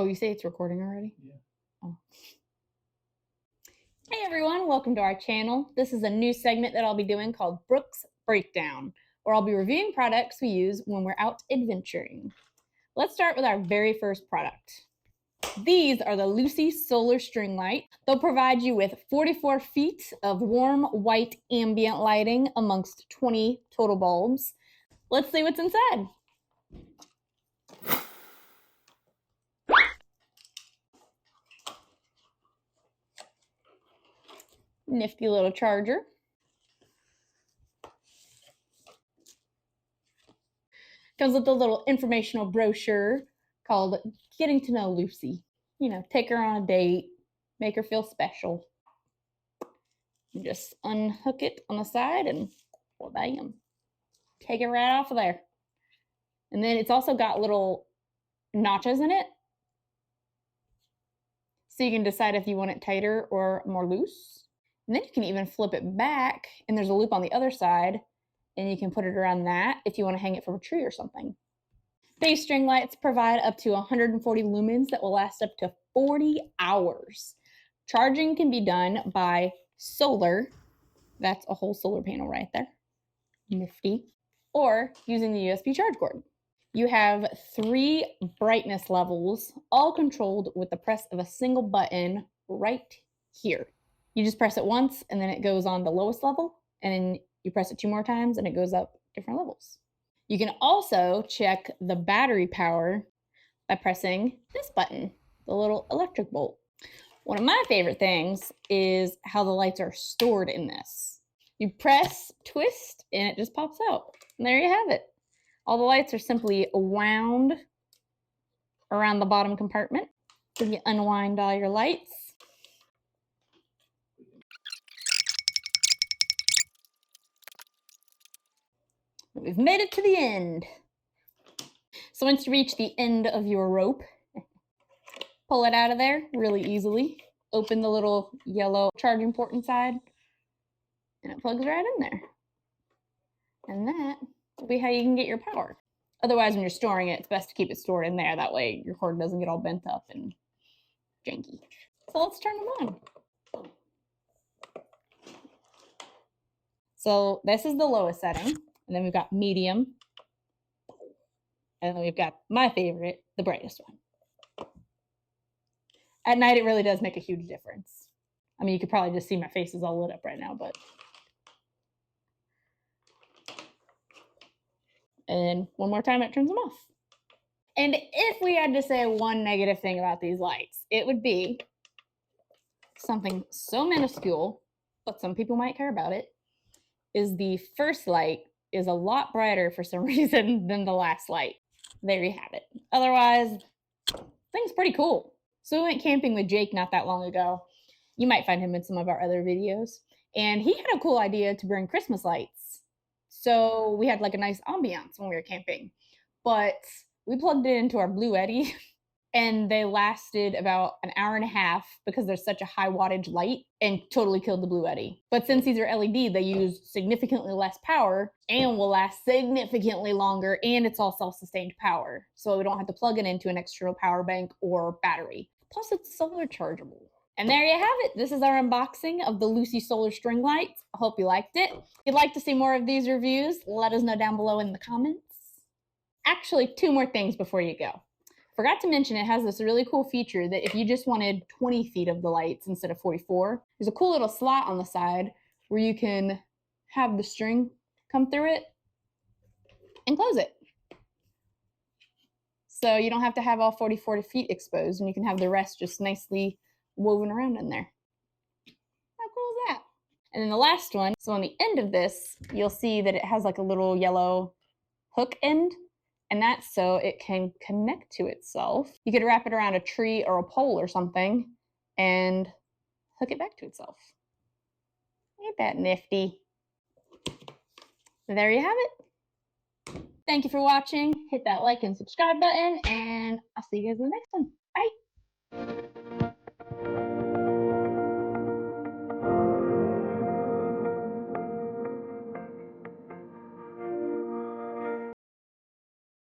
Oh, you say it's recording already? Yeah. Oh. Hey everyone, welcome to our channel. This is a new segment that I'll be doing called Brooke's Breakdown, where I'll be reviewing products we use when we're out adventuring. Let's start with our very first product. These are the Luci Solar String Light. They'll provide you with 44 feet of warm white ambient lighting amongst 20 total bulbs. Let's see what's inside. Nifty little charger. Comes with a little informational brochure called Getting to Know Luci. You know, take her on a date, make her feel special. You just unhook it on the side and well, bam, take it right off of there. And then it's also got little notches in it, so you can decide if you want it tighter or more loose. And then you can even flip it back, and there's a loop on the other side, and you can put it around that if you want to hang it from a tree or something. Base string lights provide up to 140 lumens that will last up to 40 hours. Charging can be done by solar. That's a whole solar panel right there. Nifty. Or using the USB charge cord. You have 3 brightness levels, all controlled with the press of a single button right here. You just press it once and then it goes on the lowest level, and then you press it 2 more times and it goes up different levels. You can also check the battery power by pressing this button, the little electric bolt. One of my favorite things is how the lights are stored in this. You press, twist, and it just pops out. And there you have it. All the lights are simply wound around the bottom compartment. So you unwind all your lights. We've made it to the end. So once you reach the end of your rope, pull it out of there really easily. Open the little yellow charging port inside, and it plugs right in there. And that will be how you can get your power. Otherwise, when you're storing it, it's best to keep it stored in there. That way your cord doesn't get all bent up and janky. So let's turn them on. So this is the lowest setting. And then we've got medium. And then we've got my favorite, the brightest one. At night, it really does make a huge difference. I mean, you could probably just see my face is all lit up right now, but. And one more time, it turns them off. And if we had to say one negative thing about these lights, it would be something so minuscule, but some people might care about it, is the first light is a lot brighter for some reason than the last light. There you have it. Otherwise, thing's pretty cool. So we went camping with Jake not that long ago. You might find him in some of our other videos. And he had a cool idea to bring Christmas lights. So we had like a nice ambiance when we were camping. But we plugged it into our Blue Eddy and they lasted about an hour and a half because there's such a high wattage light and totally killed the Blue Eddy. But since these are LED, they use significantly less power and will last significantly longer, and it's all self-sustained power. So we don't have to plug it into an external power bank or battery. Plus it's solar chargeable. And there you have it. This is our unboxing of the Luci Solar String Lights. I hope you liked it. If you'd like to see more of these reviews, let us know down below in the comments. Actually, 2 more things before you go. Forgot to mention it has this really cool feature that if you just wanted 20 feet of the lights instead of 44, there's a cool little slot on the side where you can have the string come through it and close it. So you don't have to have all 44 feet exposed, and you can have the rest just nicely woven around in there. How cool is that? And then the last one, so on the end of this, you'll see that it has like a little yellow hook end, and that's so it can connect to itself. You could wrap it around a tree or a pole or something and hook it back to itself. Ain't that nifty? So there you have it. Thank you for watching. Hit that like and subscribe button, and I'll see you guys in the next one. Bye.